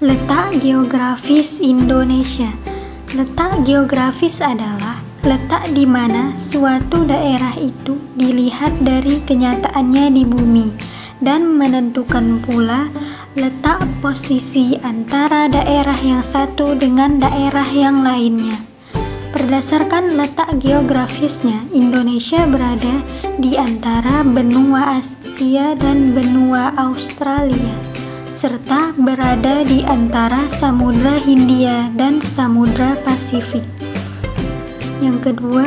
Letak geografis Indonesia. Letak geografis adalah letak di mana suatu daerah itu dilihat dari kenyataannya di bumi dan menentukan pula letak posisi antara daerah yang satu dengan daerah yang lainnya. Berdasarkan letak geografisnya, Indonesia berada di antara benua Asia dan benua Australia, serta berada di antara Samudra Hindia dan Samudra Pasifik. Yang kedua,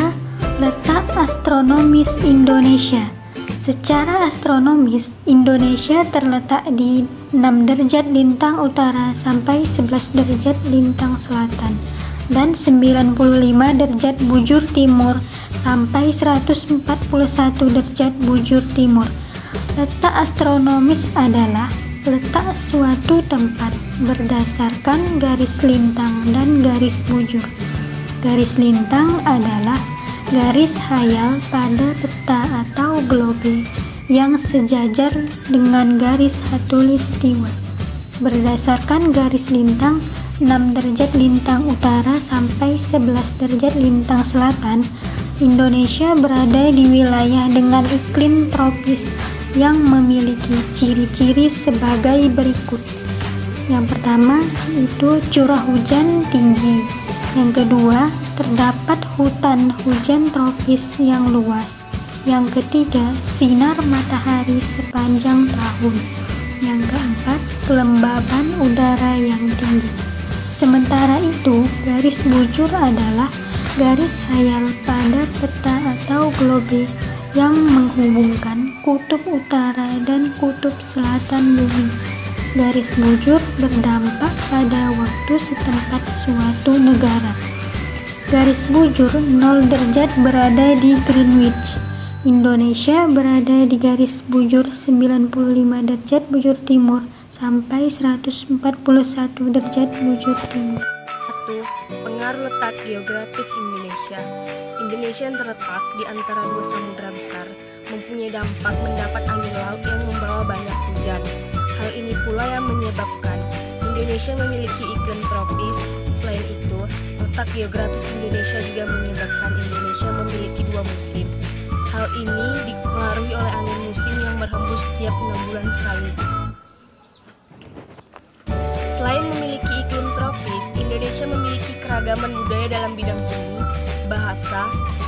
letak astronomis Indonesia. Secara astronomis, Indonesia terletak di 6 derajat lintang utara sampai 11 derajat lintang selatan dan 95 derajat bujur timur sampai 141 derajat bujur timur. Letak astronomis adalah letak suatu tempat berdasarkan garis lintang dan garis bujur. Garis lintang adalah garis hayal pada peta atau globe yang sejajar dengan garis khatulistiwa. Berdasarkan garis lintang 6 derajat lintang utara sampai 11 derajat lintang selatan, Indonesia berada di wilayah dengan iklim tropis yang memiliki ciri-ciri sebagai berikut. Yang pertama itu curah hujan tinggi. Yang kedua, terdapat hutan hujan tropis yang luas. Yang ketiga, sinar matahari sepanjang tahun. Yang keempat, kelembaban udara yang tinggi. Sementara itu, garis bujur adalah garis hayal pada peta atau globe yang menghubungkan kutub utara dan kutub selatan bumi. Garis bujur berdampak pada waktu setempat suatu negara. Garis bujur 0 derajat berada di Greenwich. Indonesia berada di garis bujur 95 derajat bujur timur sampai 141 derajat bujur timur. 1. Pengaruh letak geografis Indonesia. Indonesia yang terletak di antara dua samudra besar mempunyai dampak mendapat angin laut yang membawa banyak hujan. Hal ini pula yang menyebabkan Indonesia memiliki iklim tropis. Selain itu, letak geografis Indonesia juga menyebabkan Indonesia memiliki dua musim. Hal ini dipengaruhi oleh angin musim yang berhembus setiap 6 bulan sekali. Selain memiliki iklim tropis, Indonesia memiliki keragaman budaya dalam bidang seni, bahasa,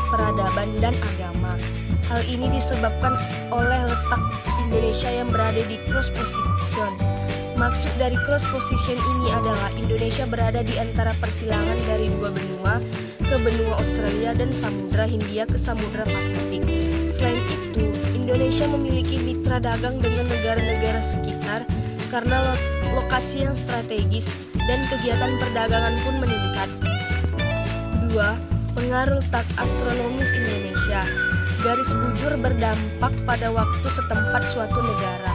peradaban, dan agama. Hal ini disebabkan oleh letak Indonesia yang berada di cross position. Maksud dari cross position ini adalah Indonesia berada di antara persilangan dari dua benua, ke benua Australia dan Samudra Hindia ke Samudra Pasifik. Selain itu, Indonesia memiliki mitra dagang dengan negara-negara sekitar karena lokasi yang strategis dan kegiatan perdagangan pun meningkat. 2. Pengaruh letak astronomis Indonesia. Garis bujur berdampak pada waktu setempat suatu negara.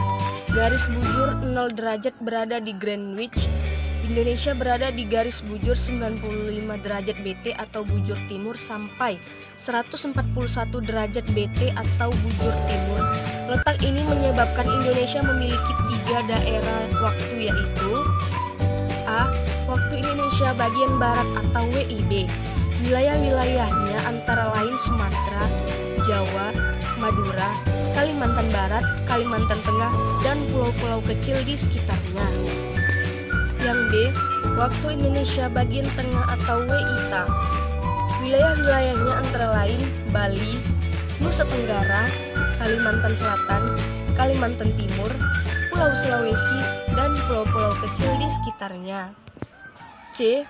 Garis bujur 0 derajat berada di Greenwich. Indonesia berada di garis bujur 95 derajat BT atau bujur timur sampai 141 derajat BT atau bujur timur. Letak ini menyebabkan Indonesia memiliki 3 daerah waktu, yaitu A. Waktu Indonesia bagian barat atau WIB. Wilayah-wilayahnya antara lain Sumatera, Jawa, Madura, Kalimantan Barat, Kalimantan Tengah, dan pulau-pulau kecil di sekitarnya. Yang B. Waktu Indonesia bagian tengah atau WITA. Wilayah-wilayahnya antara lain Bali, Nusa Tenggara, Kalimantan Selatan, Kalimantan Timur, Pulau Sulawesi, dan pulau-pulau kecil di sekitarnya. C.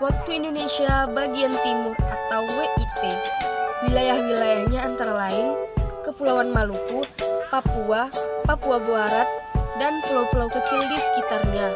Waktu Indonesia bagian timur atau WIT. Wilayah-wilayahnya antara lain Kepulauan Maluku, Papua, Papua Barat, dan pulau-pulau kecil di sekitarnya.